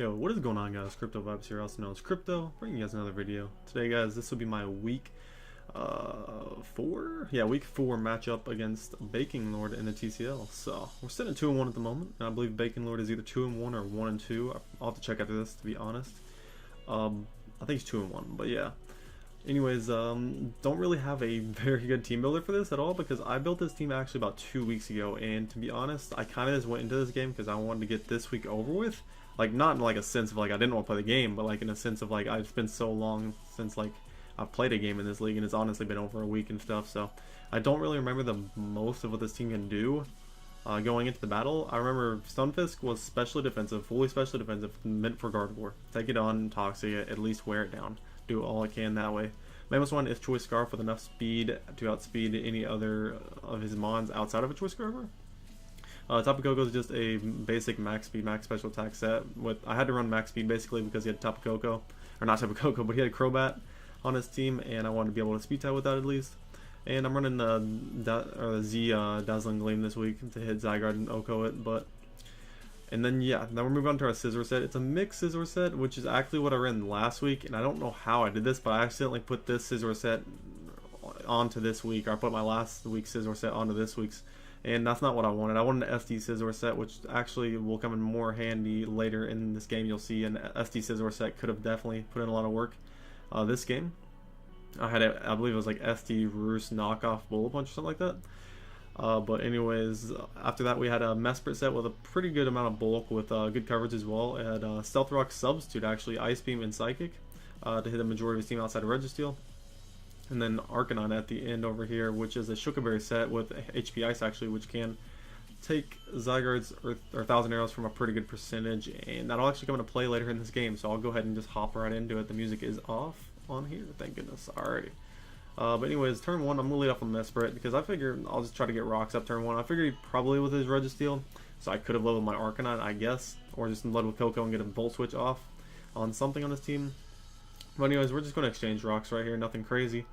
Yo, what is going on, guys? Crypto Vibes here, also known as Crypto, bringing you guys another video. Today, guys, this will be my week 4? Yeah, week 4 matchup against Baconlord in the TCL. So, we're sitting at 2-1 at the moment, and I believe Baconlord is either 2-1 or 1-2. I'll have to check after this, to be honest. I think it's 2-1, but yeah. Anyways, don't really have a very good team builder for this at all, because I built this team actually about 2 weeks ago, and to be honest, I kind of just went into this game because I wanted to get this week over with. Like, not in like a sense of like I didn't want to play the game, but like in a sense of like it's been so long since like I've played a game in this league, and it's honestly been over a week and stuff, so I don't really remember the most of what this team can do going into the battle. I remember Stonefisk was specially defensive, fully specially defensive, meant for guard war. Take it on, toxic it, at least wear it down. Do all I can that way. Mammoth one is Choice Scarf with enough speed to outspeed any other of his mons outside of a Choice Scarfer. Tapu Koko is just a basic max speed, max special attack set. I had to run max speed basically because he had Tapu Koko, or not Tapu Koko, but he had Crobat on his team, and I wanted to be able to speed type with that at least. And I'm running Z Dazzling Gleam this week to hit Zygarde and Oko it, and then yeah, now we're moving on to our Scizor set. It's a mixed Scizor set, which is actually what I ran last week, and I don't know how I did this, but I accidentally put this Scizor set onto this week, or I put my last week's Scizor set onto this week's. And that's not what I wanted. I wanted an SD Scizor set, which actually will come in more handy later in this game. You'll see an SD Scizor set could have definitely put in a lot of work this game. I believe it was like SD Roost knockoff Bullet Punch or something like that. But anyways, after that we had a Mesprit set with a pretty good amount of bulk with good coverage as well. It had Stealth Rock Substitute, actually, Ice Beam and Psychic to hit the majority of his team outside of Registeel. And then Arcanine at the end over here, which is a Shukaberry set with HP Ice actually, which can take Zygarde's or 1,000 arrows from a pretty good percentage, and that'll actually come into play later in this game, so I'll go ahead and just hop right into it. The music is off on here, thank goodness. Alrighty. But anyways, turn 1, I'm going to lead off with Mesprit, because I figure I'll just try to get rocks up turn 1. I figured he'd probably with his Registeel, so I could have led with my Arcanine, I guess, or just led with Koko and get a Volt Switch off on something on his team. But anyways, we're just going to exchange rocks right here, nothing crazy.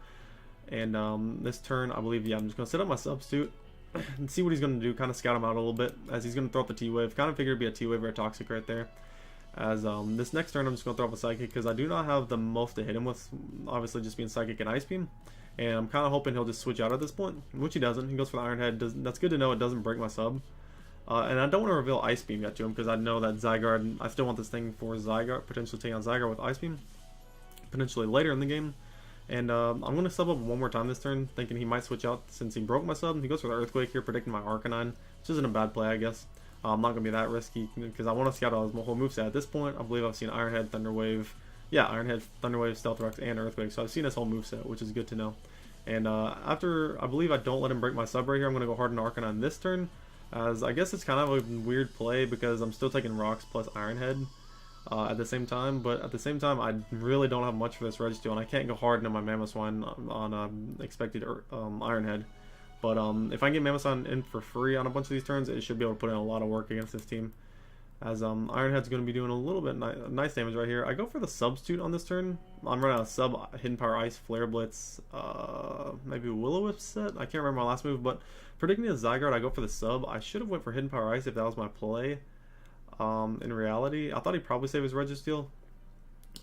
And this turn, I believe, yeah, I'm just going to set up my Substitute and see what he's going to do, kind of scout him out a little bit, as he's going to throw up the T-Wave. Kind of figured it'd be a T-Wave or a Toxic right there. As this next turn, I'm just going to throw up a Psychic, because I do not have the most to hit him with, obviously just being Psychic and Ice Beam. And I'm kind of hoping he'll just switch out at this point, which he doesn't. He goes for the Iron Head. That's good to know it doesn't break my sub. And I don't want to reveal Ice Beam yet to him, because I know that Zygarde, I still want this thing for Zygarde, potentially taking on Zygarde with Ice Beam, potentially later in the game. And I'm going to sub up one more time this turn, thinking he might switch out since he broke my sub. He goes for the Earthquake here, predicting my Arcanine, which isn't a bad play, I guess. I'm not going to be that risky, because I want to scout out his whole moveset. At this point, I believe I've seen Iron Head, Thunder Wave, yeah, Iron Head, Thunder Wave, Stealth Rocks, and Earthquake. So I've seen his whole moveset, which is good to know. And after, I believe I don't let him break my sub right here, I'm going to go hard on Arcanine this turn, as I guess it's kind of a weird play, because I'm still taking Rocks plus Iron Head. At the same time, but at the same time, I really don't have much for this Registeel, and I can't go hard into my Mamoswine on expected Iron Head. But if I can get Mamoswine in for free on a bunch of these turns, it should be able to put in a lot of work against this team. As Iron Head's going to be doing a little bit nice damage right here. I go for the Substitute on this turn. I'm running a sub Hidden Power Ice, Flare Blitz, maybe Will-O-Wisp set. I can't remember my last move, but predicting a Zygarde, I go for the sub. I should have went for Hidden Power Ice if that was my play. In reality, I thought he'd probably save his Registeel.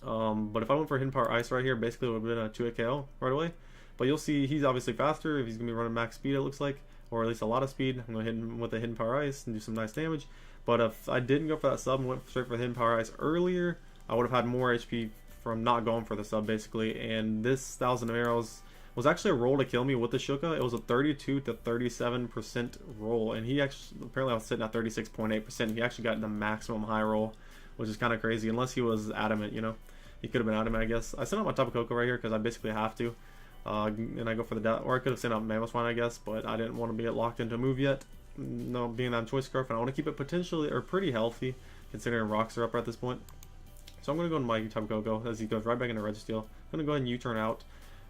But if I went for Hidden Power Ice right here, basically it would have been a 2-hit KO right away. But you'll see he's obviously faster if he's going to be running max speed, it looks like. Or at least a lot of speed. I'm going to hit him with a Hidden Power Ice and do some nice damage. But if I didn't go for that sub and went straight for the Hidden Power Ice earlier, I would have had more HP from not going for the sub, basically. And this 1,000 arrows was actually a roll to kill me with the Shuka. It was a 32 to 37% roll, and he actually, apparently I was sitting at 36.8%. He actually got the maximum high roll, which is kind of crazy, unless he was adamant, you know. He could have been adamant, I guess. I sent out my Tapu Koko right here because I basically have to. And I go for the, or I could have sent out Mamoswine, I guess, but I didn't want to be locked into a move yet. No, being on Choice Scarf, and I want to keep it potentially, or pretty healthy, considering rocks are up at this point. So I'm going to go into my Tapu Koko as he goes right back into Registeel. I'm going to go ahead and U-turn out.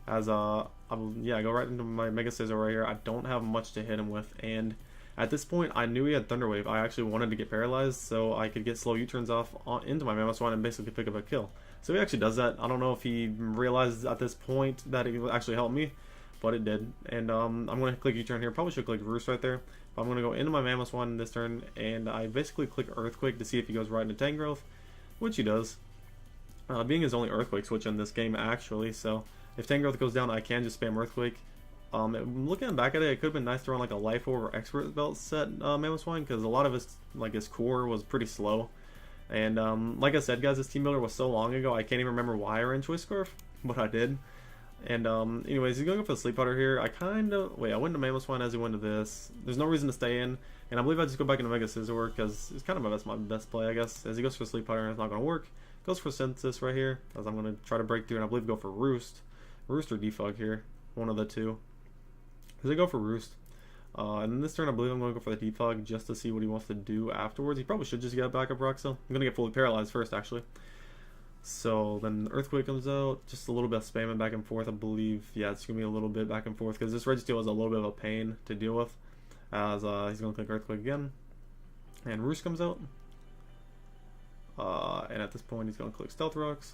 As I go right into my Mega Scizor right here. I don't have much to hit him with, and at this point I knew he had Thunder Wave. I actually wanted to get paralyzed so I could get slow U-turns off into my Mamoswine and basically pick up a kill. So he actually does that. I don't know if he realized at this point that it would actually help me, but it did. And I'm going to click U-turn here. Probably should click Roost right there. I'm going to go into my Mamoswine this turn, and I basically click Earthquake to see if he goes right into Tangrowth. which he does. Being his only Earthquake switch in this game, actually, so if Tangrowth goes down, I can just spam Earthquake. Looking back at it, it could have been nice throwing like a Life Orb or Expert Belt set Mamoswine, because a lot of his core was pretty slow. And like I said, guys, this team builder was so long ago, I can't even remember why I ran Choice Scarf, but I did. And anyways, he's going for the Sleep Powder here. I went to Mamoswine as he went to this. There's no reason to stay in, and I believe I just go back into Mega Scizor because it's kind of my best play, I guess. As he goes for Sleep Powder, and it's not going to work. Goes for Synthesis right here, as I'm going to try to break through, and I believe go for Roost or Defog here, one of the two. Because I go for Roost. And then this turn, I believe I'm going to go for the Defog just to see what he wants to do afterwards. He probably should just get a backup Rock Cell. I'm going to get fully paralyzed first, actually. So then Earthquake comes out, just a little bit of spamming back and forth, I believe. Yeah, it's going to be a little bit back and forth because this Registeel is a little bit of a pain to deal with. As he's going to click Earthquake again. And Roost comes out. And at this point, he's going to click Stealth Rocks.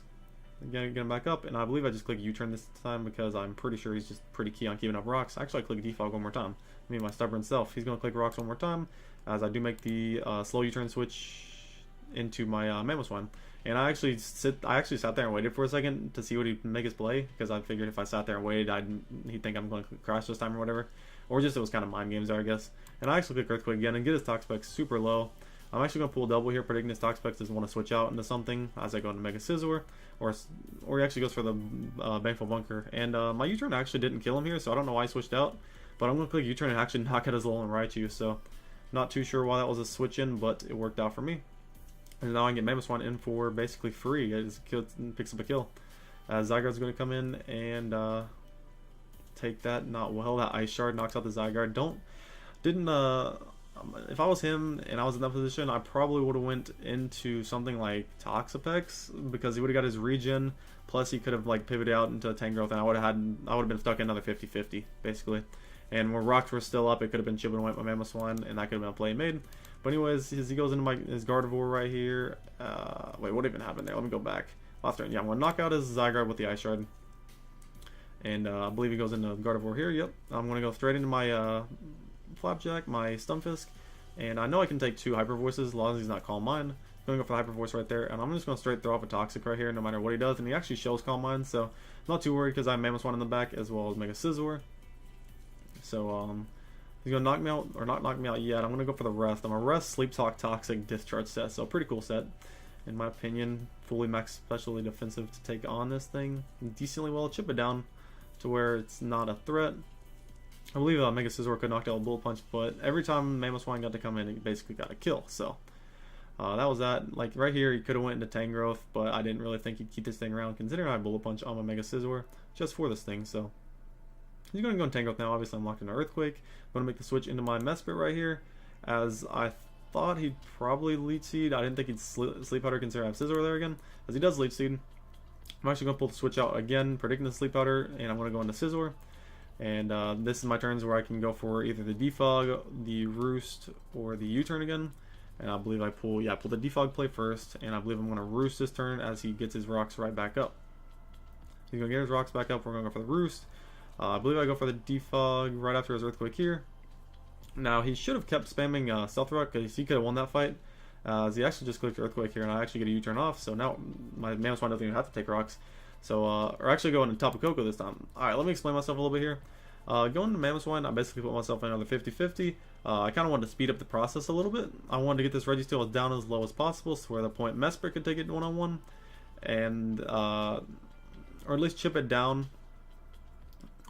Again, get him back up, and I believe I just click U-turn this time because I'm pretty sure he's just pretty key on keeping up rocks. Actually, I click Defog one more time. I mean, my stubborn self. He's going to click rocks one more time, as I do make the slow U-turn switch into my Mamoswine. And I actually sat there and waited for a second to see what he'd make his play, because I figured if I sat there and waited, he'd think I'm going to crash this time or whatever. Or just it was kind of mind games there, I guess. And I actually click Earthquake again and get his Tox Spec super low. I'm actually going to pull a double here, predicting his Tox Specs doesn't want to switch out into something as I go into Mega Scizor, or he actually goes for the Baneful Bunker. And my U-turn actually didn't kill him here, so I don't know why he switched out. But I'm going to click U-turn and actually knock out his Alolan Raichu, so not too sure why that was a switch in, but it worked out for me. And now I can get Mamoswine in for basically free. It just picks up a kill. Zygarde's going to come in and take that. Not well. That Ice Shard knocks out the Zygarde. If I was him and I was in that position, I probably would have went into something like Toxapex because he would have got his regen. Plus, he could have like pivoted out into Tangrowth, and I would have been stuck in another 50-50 basically. And when rocks were still up, it could have been chipping away at my Mamoswine, and that could have been a play made. But anyways, as he goes into his Gardevoir right here. Wait, what even happened there? Let me go back. Last turn, yeah, I'm going to knock out his Zygarde with the Ice Shard. And I believe he goes into Gardevoir here. Yep, I'm going to go straight into my Flapjack, my Stunfisk, and I know I can take two Hyper Voices as long as he's not Calm Mind. I'm going to go for the Hyper Voice right there, and I'm just going to straight throw off a Toxic right here no matter what he does, and he actually shows Calm Mind, so I'm not too worried because I have Mamoswine in the back as well as Mega Scizor. So he's going to knock me out, or not knock me out yet. I'm going to go for the Rest. I'm a Rest, Sleep Talk, Toxic, Discharge set, so pretty cool set. In my opinion, fully max specially defensive to take on this thing. Decently well chip it down to where it's not a threat. I believe Mega Scizor could knock out a Bullet Punch, but every time Mamoswine got to come in, it basically got a kill. So that was that. Like right here, he could have went into Tangrowth, but I didn't really think he'd keep this thing around, considering I have Bullet Punch on my Mega Scizor just for this thing. So he's going to go in Tangrowth now. Obviously, I'm locked into Earthquake. I'm going to make the switch into my Mesprit right here, as I thought he'd probably Leech Seed. I didn't think he'd Sleep Powder, considering I have Scizor there again, as he does Leech Seed. I'm actually going to pull the switch out again, predicting the Sleep Powder, and I'm going to go into Scizor. And this is my turns where I can go for either the Defog, the Roost, or the U-turn again. And I believe I pull the Defog play first, and I believe I'm going to Roost this turn as he gets his rocks right back up. He's going to get his rocks back up. We're going to go for the Roost. I believe I go for the Defog right after his Earthquake here. Now, he should have kept spamming Stealth Rock because he could have won that fight. As he actually just clicked Earthquake here, and I actually get a U-turn off. So now my Mamoswine doesn't even have to take rocks. So, or actually going to Tapu Koko this time. Alright, let me explain myself a little bit here. Going to Mamoswine, I basically put myself in another 50-50. I kind of wanted to speed up the process a little bit. I wanted to get this Registeel as down as low as possible, so where the point Mesprit could take it one-on-one. And, or at least chip it down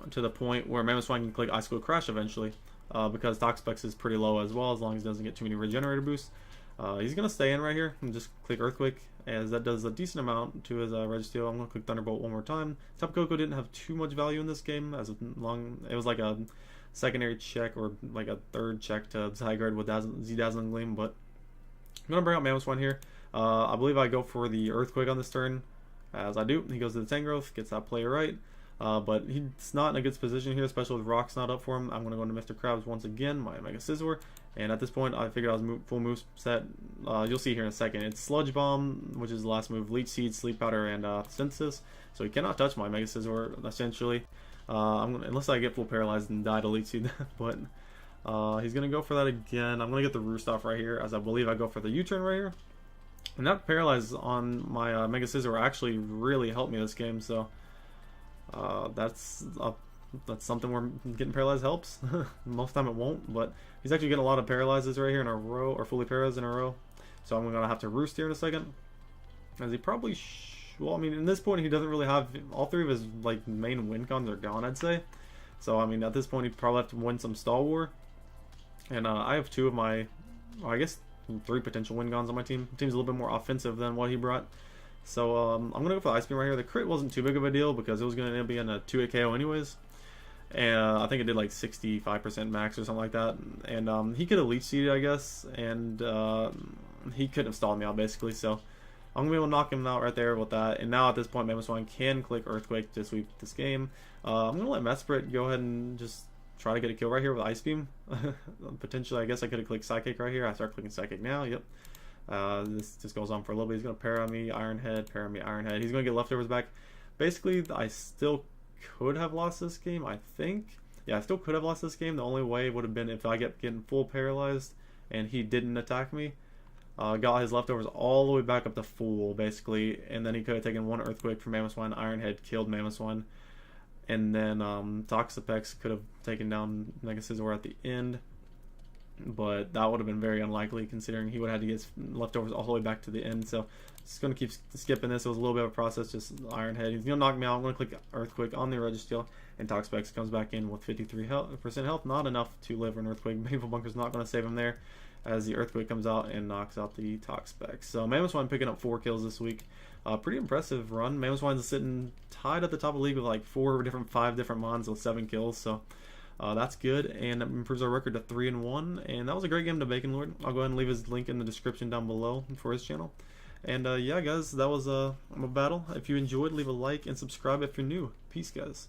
to the point where Mamoswine can click Ice Cold Crash eventually. Because Toxapex is pretty low as well, as long as he doesn't get too many Regenerator boosts. He's going to stay in right here and just click Earthquake, as that does a decent amount to his Registeel. I'm going to click Thunderbolt one more time. Tapu Koko didn't have too much value in this game, as it was like a secondary check or like a third check to Zygarde with Z-Dazzling Gleam, but I'm going to bring out Mamoswine here. I believe I go for the Earthquake on this turn, as I do. He goes to the Tangrowth, gets that play right. But he's not in a good position here, especially with rocks not up for him. I'm going to go into Mr. Krabs once again, my Mega Scizor. And at this point, I figured I was full move set. You'll see here in a second. It's Sludge Bomb, which is the last move, Leech Seed, Sleep Powder, and Synthesis. So he cannot touch my Mega Scizor, essentially. Unless I get full paralyzed and die to Leech Seed. But he's going to go for that again. I'm going to get the Roost off right here, as I believe I go for the U-turn right here. And that paralyze on my Mega Scissor actually really helped me this game, so that's something where getting paralyzed helps. Most of the time it won't, but he's actually getting a lot of paralyzes right here in a row, or fully paralyzed in a row. So I'm gonna have to roost here in a second, as he probably well, I mean, in this point he doesn't really have, all three of his like main win cons are gone, I'd say. So I mean, at this point he'd probably have to win some Stall War, and I have two of my, well, I guess 3 potential win cons on my team. The team's a little bit more offensive than what he brought. So I'm gonna go for the Ice Beam right here. The crit wasn't too big of a deal because it was gonna be in a 2-hit KO anyways. And I think it did like 65% max or something like that. And he could have leech seeded, I guess, and he couldn't have stalled me out basically. So I'm gonna be able to knock him out right there with that. And now at this point, Mammoth Swine can click Earthquake to sweep this game. I'm gonna let Mesprit go ahead and just try to get a kill right here with Ice Beam. Potentially, I guess I could have clicked Psychic right here. I start clicking Psychic now. Yep. This just goes on for a little bit. He's gonna para me Iron Head. He's gonna get leftovers back. Basically, I still could have lost this game, I think. Yeah, I still could have lost this game. The only way would have been if I get getting full paralyzed and he didn't attack me. Got his leftovers all the way back up to full, basically, and then he could have taken 1 Earthquake from Mammoth Swine, Iron Head, killed Mammoth Swine, and then Toxapex could have taken down Mega Scizor at the end, but that would have been very unlikely considering he would have had to get his leftovers all the way back to the end. So just going to keep skipping this. It was a little bit of a process, just Iron Head. He's going to knock me out. I'm going to click Earthquake on the Registeel, and Toxapex comes back in with 53% health. Not enough to live an Earthquake. Painful Bunker's not going to save him there, as the Earthquake comes out and knocks out the Toxapex. So Mammoth Swine picking up 4 kills this week. Pretty impressive run. Mammoth Swine's sitting tied at the top of the league with like 5 different mons with 7 kills. So that's good, and it improves our record to 3-1. And that was a great game to Baconlord. I'll go ahead and leave his link in the description down below for his channel. And yeah, guys, that was a battle. If you enjoyed, leave a like and subscribe if you're new. Peace, guys.